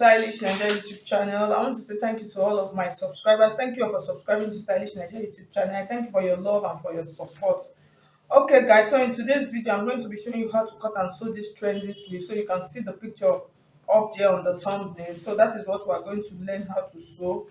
Stylish Naija YouTube channel. I want to say thank you to all of my subscribers. Thank you all for subscribing to Stylish Naija YouTube channel. I thank you for your love and for your support. Okay, guys, so in today's video, I'm going to be showing you how to cut and sew this trendy sleeve. So you can see the picture up there on the thumbnail. So that is what we are going to learn how to sew,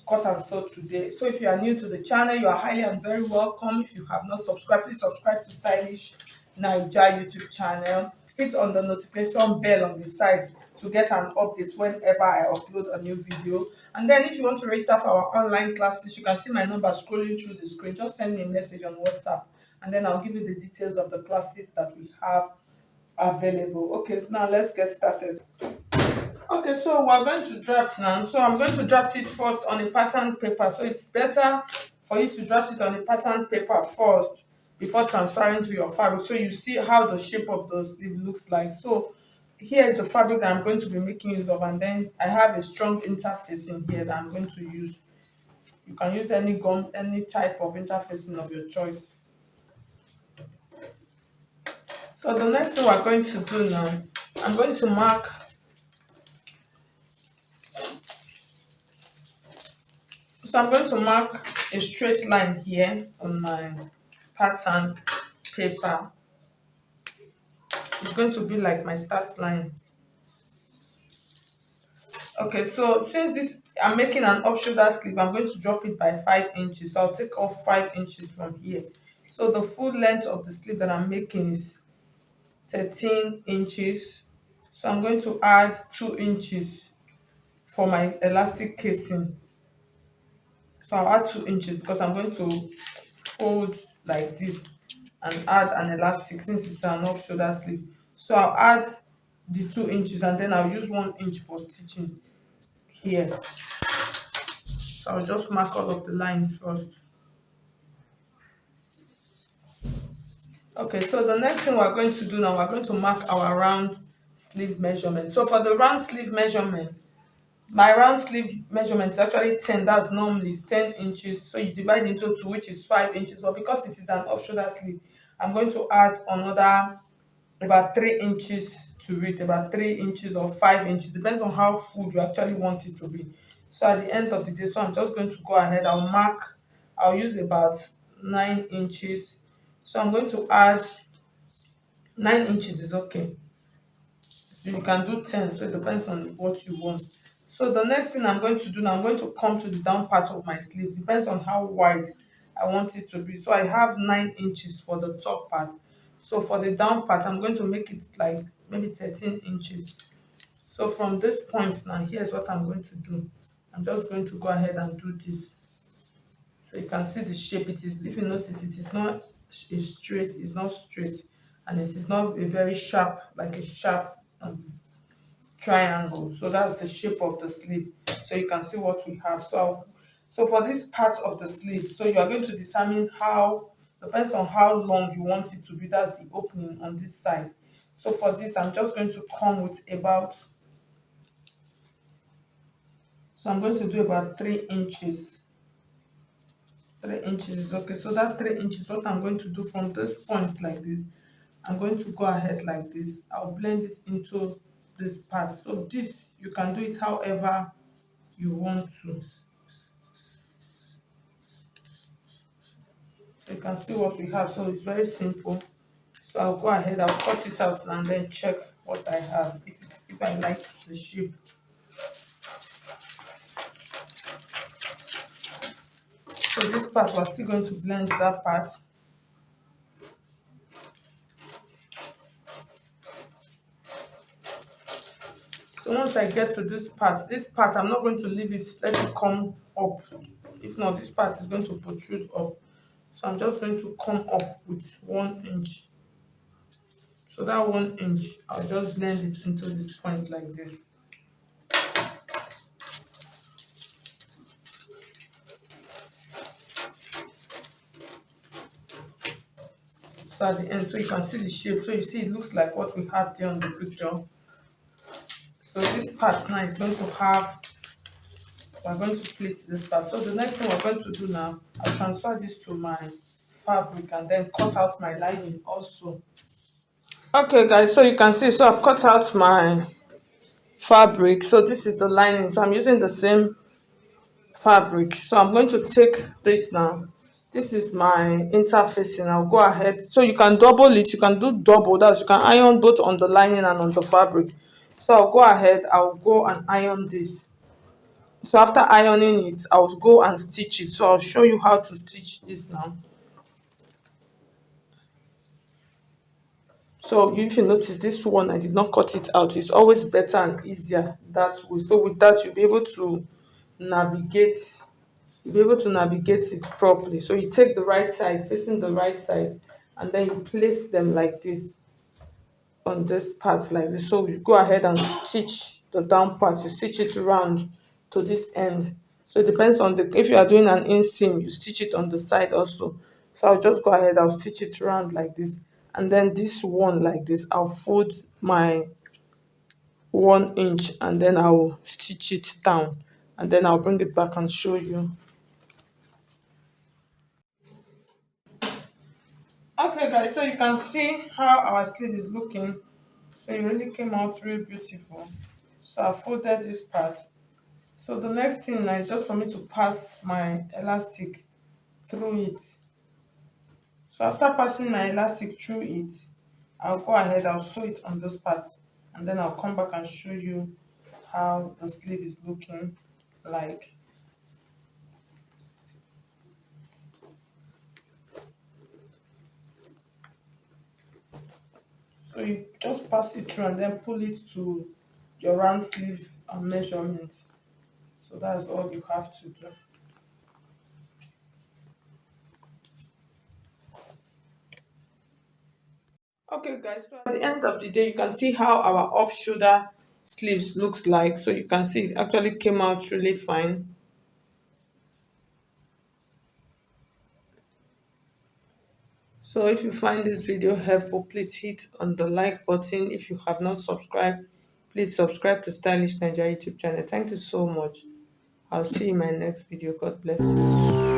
cut and sew today. So if you are new to the channel, you are highly and very welcome. If you have not subscribed, please subscribe to Stylish Naija YouTube channel. Hit on the notification bell on the side to get an update whenever I upload a new video. And then if you want to register for our online classes, you can see my number scrolling through the screen. Just send me a message on WhatsApp and then I'll give you the details of the classes that we have available. Okay, now let's get started. Okay, so we're going to draft now. So I'm going to draft it first on a pattern paper. So it's better for you to draft it on a pattern paper first before transferring to your fabric, so you see how the shape of the sleeve looks like. So here is the fabric that I'm going to be making use of, and then I have a strong interfacing here that I'm going to use. You can use any gum, any type of interfacing of your choice. So the next thing we're going to do now, I'm going to mark a straight line here on my pattern paper. It's going to be like my start line. Okay, so since this I'm making an off shoulder sleeve, I'm going to drop it by 5 inches. So I'll take off 5 inches from here. So the full length of the sleeve that I'm making is 13 inches. So I'm going to add 2 inches for my elastic casing. So I'll add 2 inches because I'm going to fold like this and add an elastic since it's an off shoulder sleeve. So I'll add the 2 inches and then I'll use 1 inch for stitching here. So I'll just mark all of the lines first. Okay, so the next thing we're going to do now, we're going to mark our round sleeve measurement. So for the round sleeve measurement, my round sleeve measurement is actually 10. That's normally it's 10 inches. So you divide into 2, which is 5 inches. But because it is an off shoulder sleeve, I'm going to add another about 3 inches to it, about 3 inches or 5 inches. Depends on how full you actually want it to be. So at the end of the day, so I'm just going to go ahead, I'll use about 9 inches. So I'm going to add 9 inches is okay. You can do 10, so it depends on what you want. So the next thing I'm going to do now, I'm going to come to the down part of my sleeve. Depends on how wide I want it to be. So I have 9 inches for the top part. So for the down part, I'm going to make it like maybe 13 inches. So from this point now, here's what I'm going to do. I'm just going to go ahead and do this. So you can see the shape. It is, if you notice, it is not straight, it's not straight, and it is not a very sharp, like a sharp triangle. So that's the shape of the sleeve. So you can see what we have. So for this part of the sleeve, so you are going to determine how, depends on how long you want it to be. That's the opening on this side. So for this, I'm just going to come with about, so I'm going to do about 3 inches. 3 inches is okay. So that 3 inches, what I'm going to do from this point like this, I'm going to go ahead like this. I'll blend it into this part. So this, you can do it however you want to. So you can see what we have. So it's very simple. So I'll go ahead, I'll cut it out and then check what I have, if I like the shape. So this part, we're still going to blend that part. So once I get to this part, I'm not going to leave it, let it come up. If not, this part is going to protrude up. So I'm just going to come up with 1 inch. So that 1 inch, I'll just blend it into this point like this. So at the end, so you can see the shape. So you see it looks like what we have there on the picture. So this part now is going to have, we're going to plait this part. So the next thing we're going to do now, I'll transfer this to my fabric and then cut out my lining also. Okay guys, so you can see, so I've cut out my fabric. So this is the lining, so I'm using the same fabric. So I'm going to take this now. This is my interfacing. I'll go ahead, so you can double it, you can do double, that you can iron both on the lining and on the fabric. So I'll go ahead, I'll go and iron this. So after ironing it, I'll go and stitch it. So I'll show you how to stitch this now. So if you notice, this one I did not cut it out. It's always better and easier that way. So with that, you'll be able to navigate, it properly. So you take the right side, facing the right side, and then you place them like this on this part like this. So you go ahead and stitch the down part, you stitch it round to this end. So it depends on the, if you are doing an inseam, you stitch it on the side also. So I'll just go ahead, I'll stitch it round like this, and then this one like this, I'll fold my 1 inch, and then I'll stitch it down, and then I'll bring it back and show you. Okay guys, so you can see how our sleeve is looking. So it really came out really beautiful. So I folded this part. So the next thing now is just for me to pass my elastic through it. So after passing my elastic through it, I'll go ahead, I'll sew it on this part, and then I'll come back and show you how the sleeve is looking like. So you just pass it through and then pull it to your round sleeve measurement. So that's all you have to do. Okay guys, so at the end of the day, you can see how our off shoulder sleeves looks like. So you can see it actually came out really fine. So if you find this video helpful, please hit on the like button. If you have not subscribed, please subscribe to Stylish Naija YouTube channel. Thank you so much. I'll see you in my next video. God bless you.